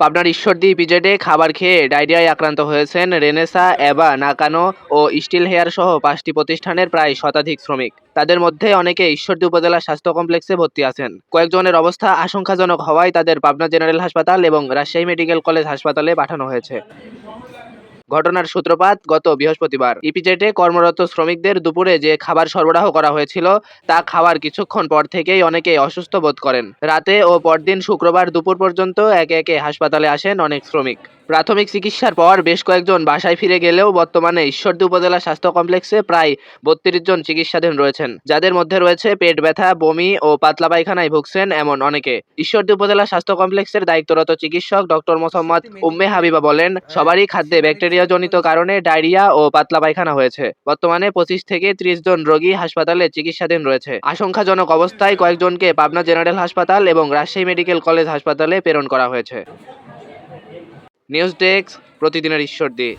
পাবনার ঈশ্বরদী ইপিজেডে খাবার খেয়ে ডায়রিয়ায় আক্রান্ত হয়েছেন রেনেসা, এবা, নাকানো ও স্টিল হেয়ার সহ 5টি প্রতিষ্ঠানের প্রায় শতাধিক শ্রমিক। তাদের মধ্যে অনেকে ঈশ্বরদী উপজেলা স্বাস্থ্য কমপ্লেক্সে ভর্তি আছেন। কয়েকজনের অবস্থা আশঙ্কাজনক হওয়ায় তাদের পাবনা জেনারেল হাসপাতাল এবং রাজশাহী মেডিকেল কলেজ হাসপাতালে পাঠানো হয়েছে। ঘটনার সূত্রপাত গত বৃহস্পতিবার। ইপিজেডে কর্মরত শ্রমিকদের দুপুরে যে খাবার সরবরাহ করা হয়েছিল তা খাওয়ার কিছুক্ষণ পর থেকেই অনেকেই অসুস্থ বোধ করেন। রাতে ও পরদিন শুক্রবার দুপুর পর্যন্ত একে একে হাসপাতালে আসেন অনেক শ্রমিক। প্রাথমিক চিকিৎসার পর বেশ কয়েকজন বাসায় ফিরে গেলেও বর্তমানে ঈশ্বরদী উপজেলা স্বাস্থ্য কমপ্লেক্সে প্রায় 32 জন চিকিৎসাধীন রয়েছেন, যাদের মধ্যে রয়েছে পেট ব্যথা, বমি ও পাতলা পায়খানায় ভুগছেন এমন অনেকে। ঈশ্বরদী উপজেলা স্বাস্থ্য কমপ্লেক্সের দায়িত্বরত চিকিৎসক ডক্টর মোহাম্মদ উম্মে হাবিবা বলেন, সবারই খাদ্যে ব্যাকটেরিয়া জনিত কারণে ডায়রিয়া ও পাতলা পায়খানা হয়েছে। বর্তমানে 25 থেকে 30 জন রোগী হাসপাতালে চিকিৎসাধীন রয়েছে। আশঙ্কাজনক অবস্থায় কয়েকজনকে পাবনা জেনারেল হাসপাতাল এবং রাজশাহী মেডিকেল কলেজ হাসপাতালে প্রেরণ করা হয়েছে। নিউজ ডেস্ক, প্রতিদিনের ঈশ্বরদী।